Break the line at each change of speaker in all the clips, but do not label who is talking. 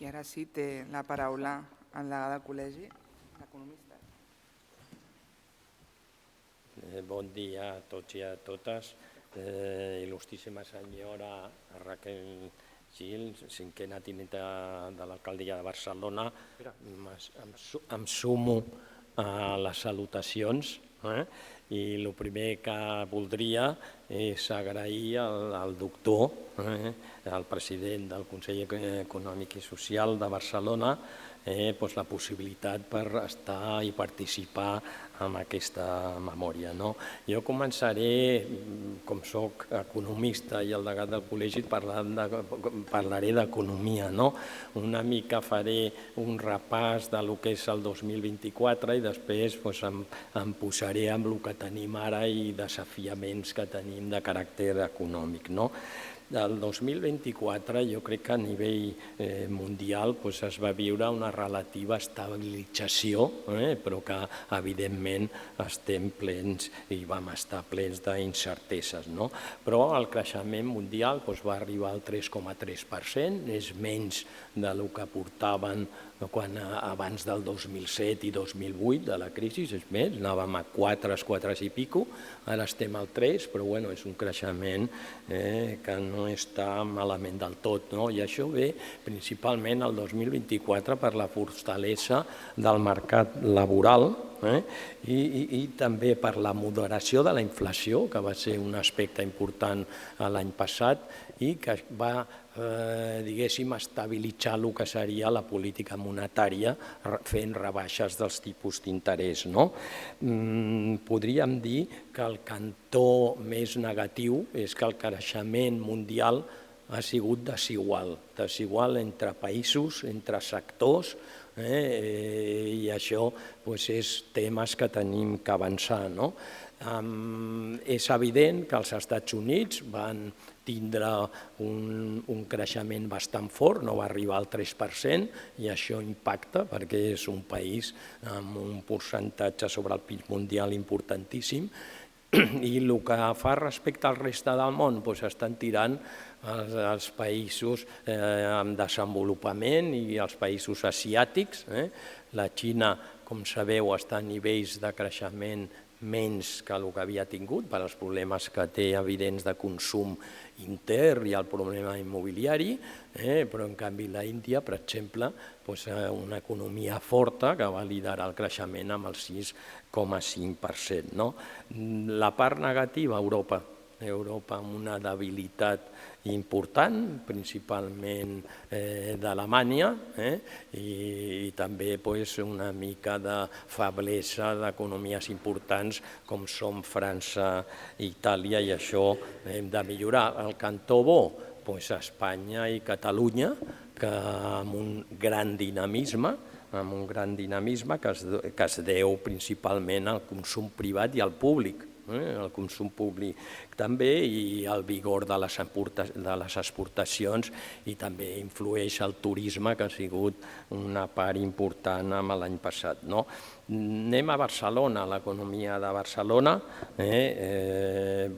I ara sí, té la paraula el degà del col·legi, l'economista.
Bon dia a tots i a totes. Il·lustríssima senyora Raquel Gil, cinquena tinenta de l'alcaldia de Barcelona, em sumo a les salutacions i el primer que voldria és agrair al doctor, el president del Consell Econòmic i Social de Barcelona, la possibilitat per estar i participar en aquesta memòria. Jo començaré, com soc economista i el degà del col·legi, parlaré d'economia. Una mica faré un repàs del que és el 2024 i després em posaré amb el que tenim ara i desafiaments que tenim de caràcter econòmic. El 2024 jo crec que a nivell mundial es va viure una relativa estabilització, però que evidentment estem plens i vam estar plens d'incerteses. Però el creixement mundial va arribar al 3,3%, és menys del que portaven abans del 2007 i 2008 de la crisi, és més, anàvem a 4 i pico, ara estem al 3, però és un creixement que no està malament del tot. I això ve principalment el 2024 per la fortalesa del mercat laboral i també per la moderació de la inflació, que va ser un aspecte important l'any passat i que va estabilitzar el que seria la política monetària fent rebaixes dels tipus d'interès. Podríem dir que el cantó més negatiu és que el creixement mundial ha sigut desigual entre països, entre sectors, i això és temes que tenim que avançar. És evident que els Estats Units van tindre un creixement bastant fort, no va arribar al 3%, i això impacta perquè és un país amb un percentatge sobre el PIB mundial importantíssim, i el que fa respecte al reste del món estan tirant els països en desenvolupament i els països asiàtics. La Xina, com sabeu, està a nivells de creixement menys que el que havia tingut per als problemes que té evidents de consum intern i el problema immobiliari, però en canvi l'Índia, per exemple, una economia forta que va liderar el creixement amb el 6,5%. La part negativa, Europa amb una debilitat important, principalment d'Alemanya, i també una mica de feblesa d'economies importants com són França i Itàlia, i això hem de millorar. El cantó bo, Espanya i Catalunya, que amb un gran dinamisme, que es deu principalment al consum privat i al públic, el consum públic també, i el vigor de les exportacions, i també influeix el turisme, que ha sigut una part important l'any passat. Anem a Barcelona. L'economia de Barcelona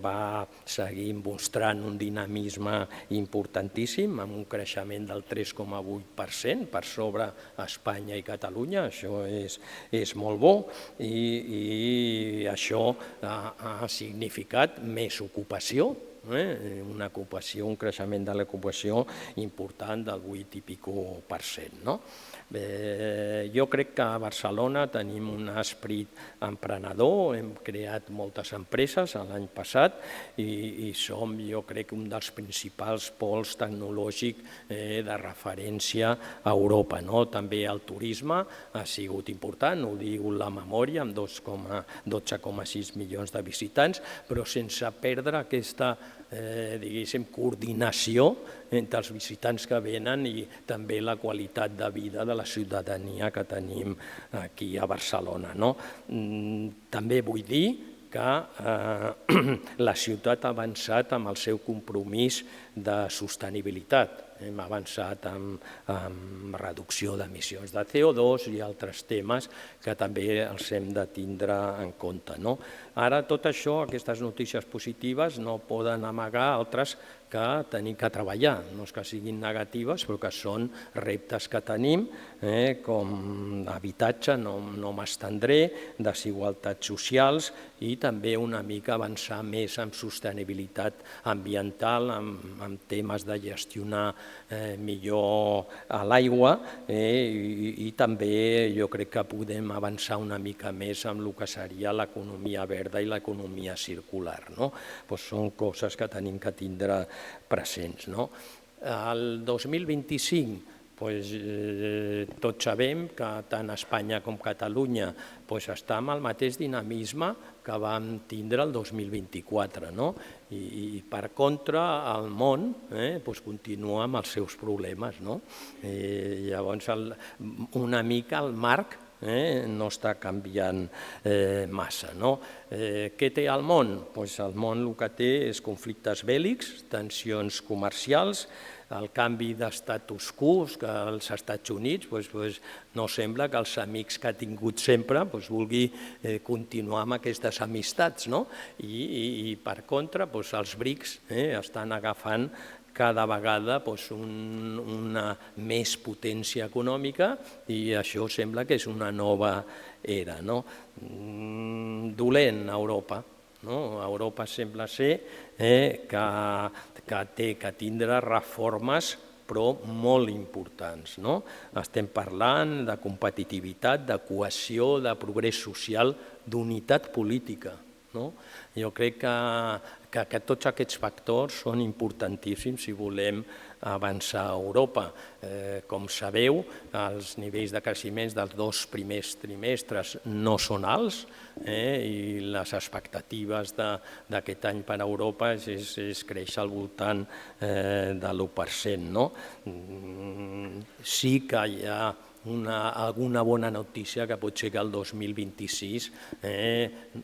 va seguir mostrant un dinamisme importantíssim, amb un creixement del 3,8% per sobre Espanya i Catalunya. Això és molt bo, i això ha significat més ocupació, un creixement de l'ocupació important del 8 i escaig%. Jo crec que a Barcelona tenim un esperit emprenedor, hem creat moltes empreses l'any passat i som, jo crec, un dels principals pols tecnològics de referència a Europa. També el turisme ha sigut important, ho diu la memòria, amb 12,6 milions de visitants, però sense perdre aquesta coordinació entre els visitants que venen i també la qualitat de vida de la ciutadania que tenim aquí a Barcelona. També vull dir que la ciutat ha avançat amb el seu compromís de sostenibilitat. hem avançat en reducció d'emissions de CO2 i altres temes que també els hem de tindre en compte. Ara tot això, aquestes notícies positives, no poden amagar altres que tenim que treballar, no és que siguin negatives, però que són reptes que tenim, com habitatge, no m'estendré, desigualtats socials i també una mica avançar més en sostenibilitat ambiental, en temes de gestionar millor l'aigua i també jo crec que podem avançar una mica més en el que seria l'economia verda i l'economia circular. Són coses que tenim que tindre presents. El 2025 tots sabem que tant Espanya com Catalunya està amb el mateix dinamisme que vam tindre el 2024 i per contra el món continua amb els seus problemes. Llavors una mica el marc no està canviant massa. Què té el món? El món el que té és conflictes bèl·lics, tensions comercials, el canvi d'estatus quo, que als Estats Units no sembla que els amics que ha tingut sempre vulgui continuar amb aquestes amistats. I per contra els BRICS estan agafant cada vegada una més potència econòmica i això sembla que és una nova era. Dolent Europa. Europa sembla ser que té que tindre reformes però molt importants. Estem parlant de competitivitat, de cohesió, de progrés social, d'unitat política. Jo crec que tots aquests factors són importantíssims si volem avançar a Europa. Com sabeu, els nivells de creixement dels 2 primers trimestres no són alts i les expectatives d'aquest any per a Europa és créixer al voltant de l'1%. Sí que hi ha alguna bona notícia que pot ser que el 2026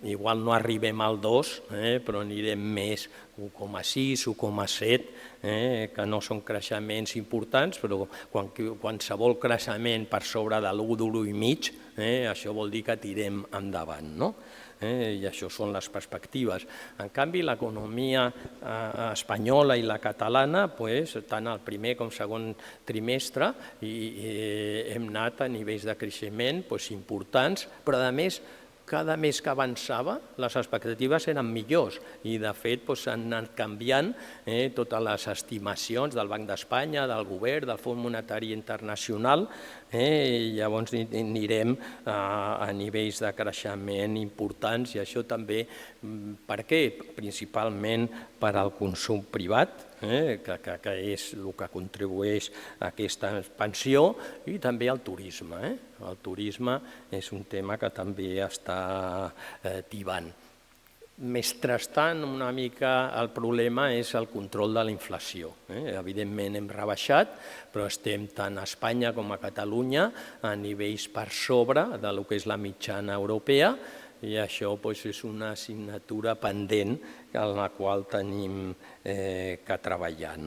igual no arribem al 2, però anirem més 1,6, 1,7, que no són creixements importants, però qualsevol creixement per sobre de l'1, de l'1,5, això vol dir que tirem endavant. I això són les perspectives. En canvi, l'economia espanyola i la catalana, tant el primer com el segon trimestre, hem anat a nivells de creixement importants, però a més, cada mes que avançava, les expectatives eren millors i, de fet, s'han anat canviant totes les estimacions del Banc d'Espanya, del Govern, del Fons Monetari Internacional, i llavors anirem a nivells de creixement importants i això també, per què? Principalment per al consum privat, que és el que contribueix a aquesta expansió, i també al turisme. El turisme és un tema que també està tibant. Mentrestant, una mica el problema és el control de la inflació. Evidentment hem rebaixat, però estem tant a Espanya com a Catalunya a nivells per sobre del que és la mitjana europea, i això és una assignatura pendent en la qual tenim que treballar.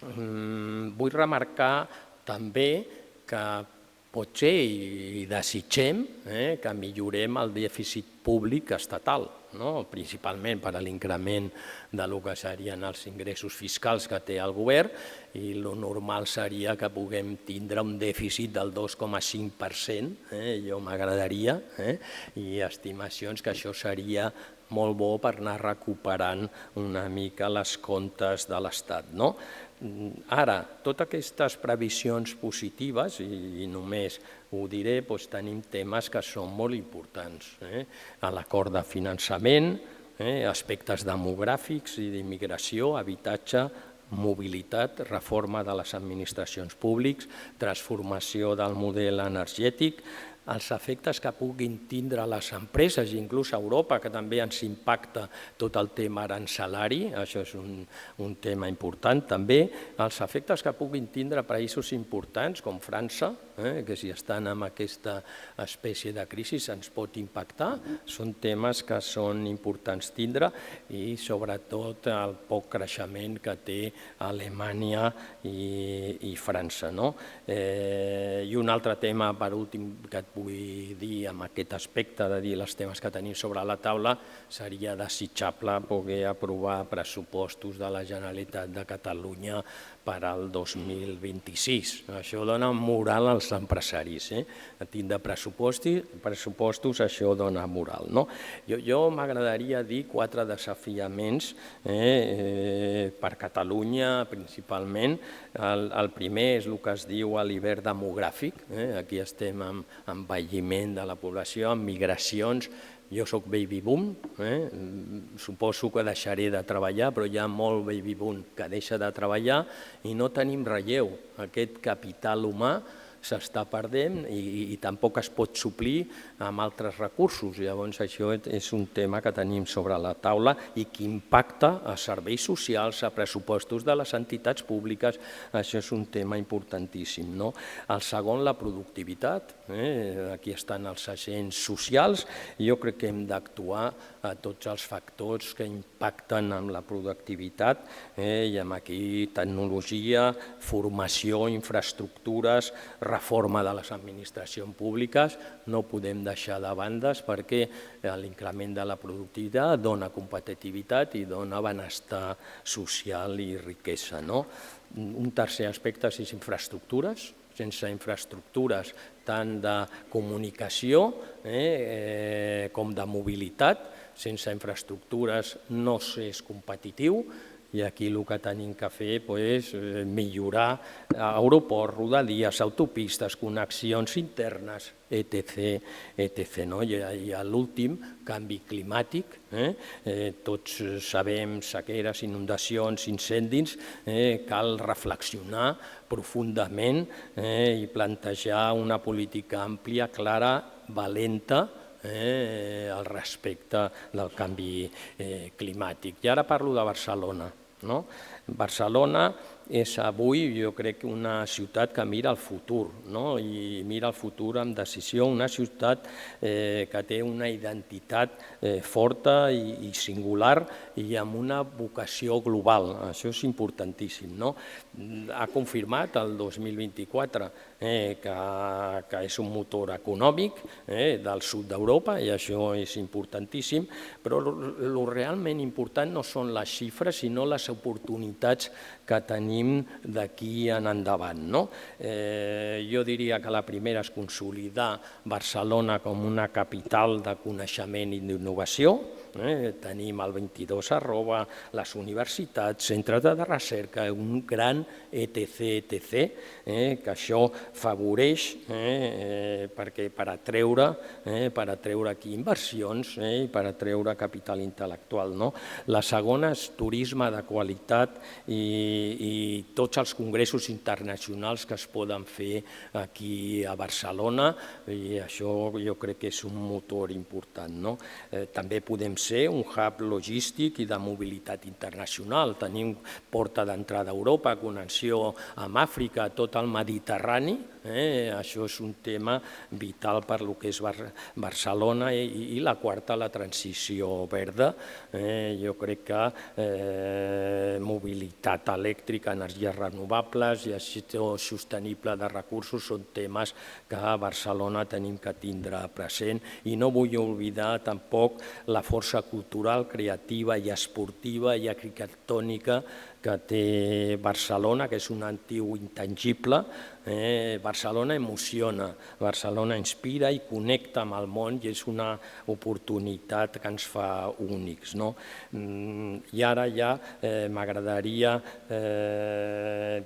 Vull remarcar també que potser i desitgem que millorem el dèficit públic estatal, principalment per a l'increment del que serien els ingressos fiscals que té el govern, i el normal seria que puguem tindre un dèficit del 2,5%, jo m'agradaria, i estimacions que això seria molt bo per anar recuperant una mica les comptes de l'Estat. Ara, totes aquestes previsions positives, i només ho diré, tenim temes que són molt importants. L'acord de finançament, aspectes demogràfics i d'immigració, habitatge, mobilitat, reforma de les administracions públiques, transformació del model energètic, els efectes que puguin tindre les empreses, inclús a Europa, que també ens impacta tot el tema arancelari, això és un tema important també, els efectes que puguin tindre països importants com França, que si estan en aquesta espècie de crisi ens pot impactar. Són temes que són importants tindre i sobretot el poc creixement que té Alemanya i França. I un altre tema, per últim, que et vull dir amb aquest aspecte de dir els temes que tenim sobre la taula, seria desitjable poder aprovar pressupostos de la Generalitat de Catalunya per al 2026. Això dona moral als empresaris. Tindre pressupostos, això dona moral. Jo m'agradaria dir 4 desafiaments per Catalunya, principalment. El primer és el que es diu l'hivern demogràfic. Aquí estem amb envelliment de la població, amb migracions. Jo soc baby boom, suposo que deixaré de treballar, però hi ha molt baby boom que deixa de treballar i no tenim relleu. Aquest capital humà s'està perdent i tampoc es pot suplir amb altres recursos. Llavors això és un tema que tenim sobre la taula i que impacta a serveis socials, a pressupostos de les entitats públiques. Això és un tema importantíssim. El segon, la productivitat. Aquí estan els agents socials. Jo crec que hem d'actuar a tots els factors que impacten en la productivitat i amb aquí tecnologia, formació, infraestructures, reforma de les administracions públiques. No podem deixar de bandes perquè l'increment de la productivitat dona competitivitat i dona benestar social i riquesa. Un tercer aspecte és infraestructures. Sense infraestructures tant de comunicació com de mobilitat, sense infraestructures no s'és competitiu i aquí el que tenim que fer és millorar aeroports, rodalies, autopistes, connexions internes, etc. I l'últim, canvi climàtic. Tots sabem sequeres, inundacions, incendis. Cal reflexionar profundament i plantejar una política àmplia, clara, valenta, al respecte del canvi climàtic. I ara parlo de Barcelona. Barcelona és avui, jo crec, una ciutat que mira al futur i mira al futur amb decisió, una ciutat que té una identitat forta i singular i amb una vocació global. Això és importantíssim. Ha confirmat el 2024 que és un motor econòmic del sud d'Europa i això és importantíssim, però el realment important no són les xifres, sinó les oportunitats que tenim d'aquí en endavant. Jo diria que la primera és consolidar Barcelona com una capital de coneixement i d'innovació. Tenim el 22 @ les universitats, centres de recerca, un gran etc. Que això favoreix per atreure aquí inversions i per atreure capital intel·lectual. La segona és turisme de qualitat i tots els congressos internacionals que es poden fer aquí a Barcelona i això jo crec que és un motor important. També podem ser un hub logístic i de mobilitat internacional. Tenim porta d'entrada a Europa, connexió amb Àfrica, tot el Mediterrani. Això és un tema vital per lo que és Barcelona i la quarta, la transició verda. Jo crec que mobilitat elèctrica, energies renovables i gestió sostenible de recursos són temes que a Barcelona tenim que tindre present i no vull oblidar tampoc la força cultural, creativa i esportiva i arquitectònica que té Barcelona, que és un actiu intangible. Barcelona emociona, Barcelona inspira i connecta amb el món i és una oportunitat que ens fa únics. I ara ja m'agradaria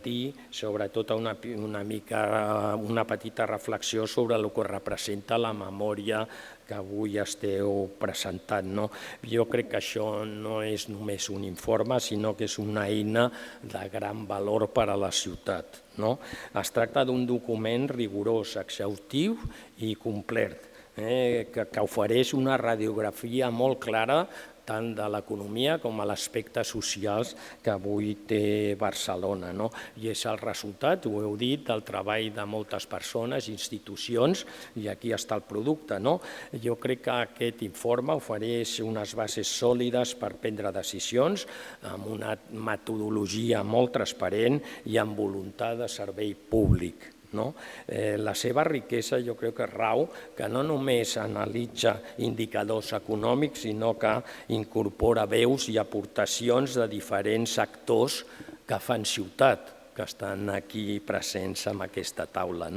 dir sobretot una petita reflexió sobre el que representa la memòria que avui esteu presentant. Jo crec que això no és només un informe, sinó que és una eina de gran valor per a la ciutat. Es tracta d'un document rigorós, exhaustiu i complet, que ofereix una radiografia molt clara tant de l'economia com a l'aspecte social que avui té Barcelona. I és el resultat, ho heu dit, del treball de moltes persones, institucions, i aquí està el producte. Jo crec que aquest informe ofereix unes bases sòlides per prendre decisions, amb una metodologia molt transparent i amb voluntat de servei públic. La seva riquesa jo crec que rau que no només analitza indicadors econòmics, sinó que incorpora veus i aportacions de diferents actors que fan ciutat, que estan aquí presents en aquesta taula.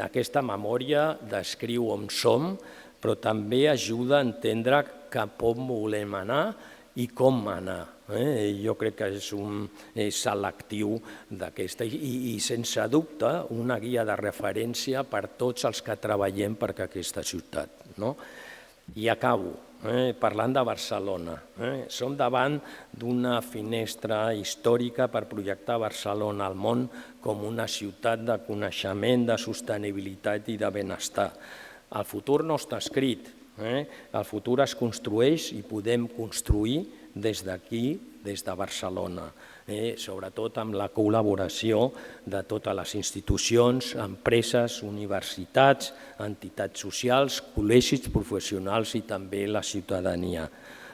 Aquesta memòria descriu on som, però també ajuda a entendre cap on volem anar i com anar. Jo crec que és l'actiu d'aquesta i sense dubte una guia de referència per tots els que treballem per aquesta ciutat. I acabo parlant de Barcelona. Som davant d'una finestra històrica per projectar Barcelona al món com una ciutat de coneixement, de sostenibilitat i de benestar. El futur no està escrit, el futur es construeix i podem construir des d'aquí, des de Barcelona, sobretot amb la col·laboració de totes les institucions, empreses, universitats, entitats socials, col·legis professionals i també la ciutadania.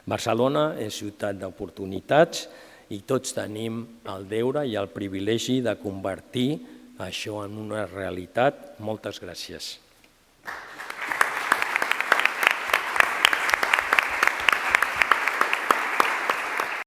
Barcelona és ciutat d'oportunitats i tots tenim el deure i el privilegi de convertir això en una realitat. Moltes gràcies.